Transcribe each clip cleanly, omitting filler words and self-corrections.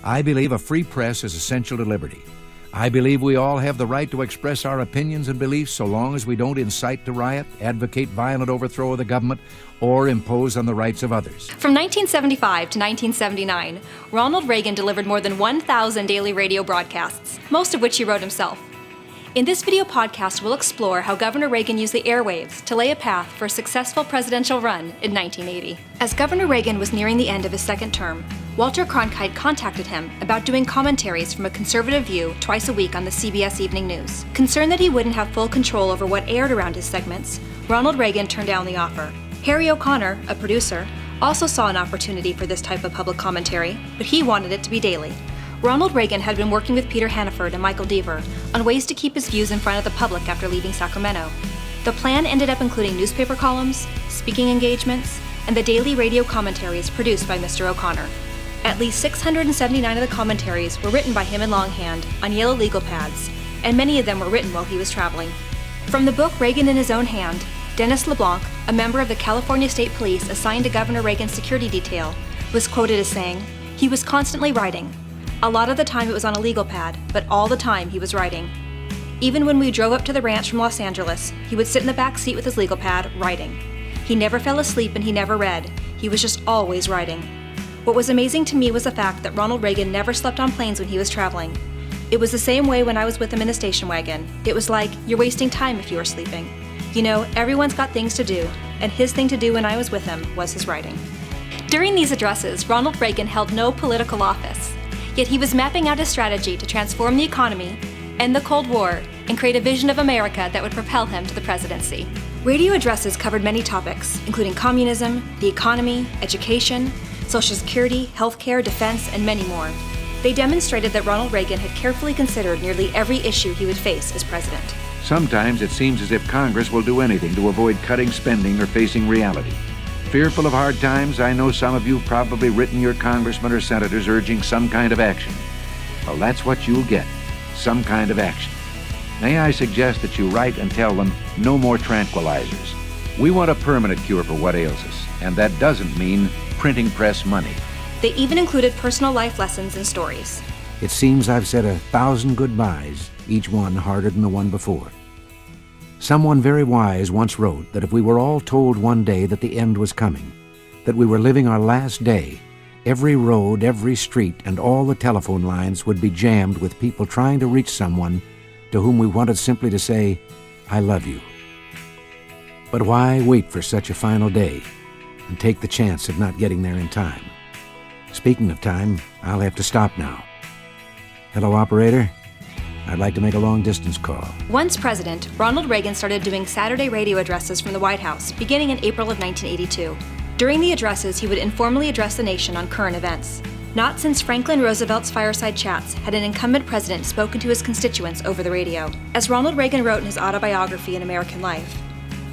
I believe a free press is essential to liberty. I believe we all have the right to express our opinions and beliefs so long as we don't incite to riot, advocate violent overthrow of the government, or impose on the rights of others. From 1975 to 1979, Ronald Reagan delivered more than 1,000 daily radio broadcasts, most of which he wrote himself. In this video podcast, we'll explore how Governor Reagan used the airwaves to lay a path for a successful presidential run in 1980. As Governor Reagan was nearing the end of his second term, Walter Cronkite contacted him about doing commentaries from a conservative view twice a week on the CBS Evening News. Concerned that he wouldn't have full control over what aired around his segments, Ronald Reagan turned down the offer. Harry O'Connor, a producer, also saw an opportunity for this type of public commentary, but he wanted it to be daily. Ronald Reagan had been working with Peter Hannaford and Michael Deaver on ways to keep his views in front of the public after leaving Sacramento. The plan ended up including newspaper columns, speaking engagements, and the daily radio commentaries produced by Mr. O'Connor. At least 679 of the commentaries were written by him in longhand on yellow legal pads, and many of them were written while he was traveling. From the book Reagan in His Own Hand, Dennis LeBlanc, a member of the California State Police assigned to Governor Reagan's security detail, was quoted as saying, "He was constantly writing. A lot of the time it was on a legal pad, but all the time he was writing. Even when we drove up to the ranch from Los Angeles, he would sit in the back seat with his legal pad, writing. He never fell asleep and he never read. He was just always writing." What was amazing to me was the fact that Ronald Reagan never slept on planes when he was traveling. It was the same way when I was with him in the station wagon. It was like, you're wasting time if you were sleeping. You know, everyone's got things to do, and his thing to do when I was with him was his writing. During these addresses, Ronald Reagan held no political office. Yet he was mapping out a strategy to transform the economy, end the Cold War, and create a vision of America that would propel him to the presidency. Radio addresses covered many topics, including communism, the economy, education, Social Security, healthcare, defense, and many more. They demonstrated that Ronald Reagan had carefully considered nearly every issue he would face as president. Sometimes it seems as if Congress will do anything to avoid cutting spending or facing reality. Fearful of hard times, I know some of you have probably written your congressmen or senators urging some kind of action. Well, that's what you'll get, some kind of action. May I suggest that you write and tell them no more tranquilizers. We want a permanent cure for what ails us, and that doesn't mean printing press money. They even included personal life lessons and stories. It seems I've said 1,000 goodbyes, each one harder than the one before. Someone very wise once wrote that if we were all told one day that the end was coming, that we were living our last day, every road, every street, and all the telephone lines would be jammed with people trying to reach someone to whom we wanted simply to say, "I love you." But why wait for such a final day and take the chance of not getting there in time? Speaking of time, I'll have to stop now. Hello, operator. I'd like to make a long-distance call. Once president, Ronald Reagan started doing Saturday radio addresses from the White House, beginning in April of 1982. During the addresses, he would informally address the nation on current events. Not since Franklin Roosevelt's fireside chats had an incumbent president spoken to his constituents over the radio. As Ronald Reagan wrote in his autobiography, An American Life,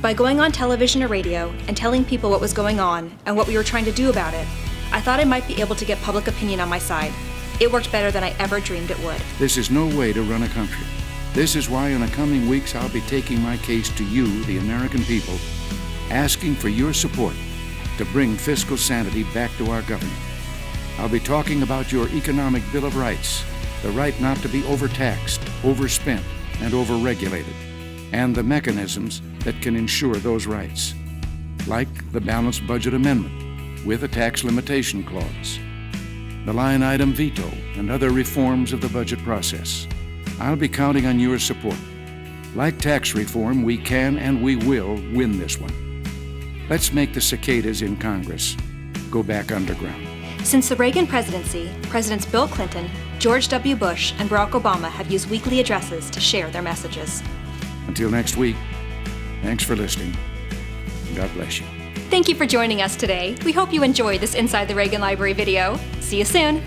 "By going on television or radio and telling people what was going on and what we were trying to do about it, I thought I might be able to get public opinion on my side. It worked better than I ever dreamed it would." This is no way to run a country. This is why in the coming weeks I'll be taking my case to you, the American people, asking for your support to bring fiscal sanity back to our government. I'll be talking about your economic Bill of Rights, the right not to be overtaxed, overspent, and overregulated, and the mechanisms that can ensure those rights, like the Balanced Budget Amendment with a tax limitation clause, the line item veto, and other reforms of the budget process. I'll be counting on your support. Like tax reform, we can and we will win this one. Let's make the cicadas in Congress go back underground. Since the Reagan presidency, Presidents Bill Clinton, George W. Bush, and Barack Obama have used weekly addresses to share their messages. Until next week, thanks for listening. God bless you. Thank you for joining us today. We hope you enjoyed this Inside the Reagan Library video. See you soon.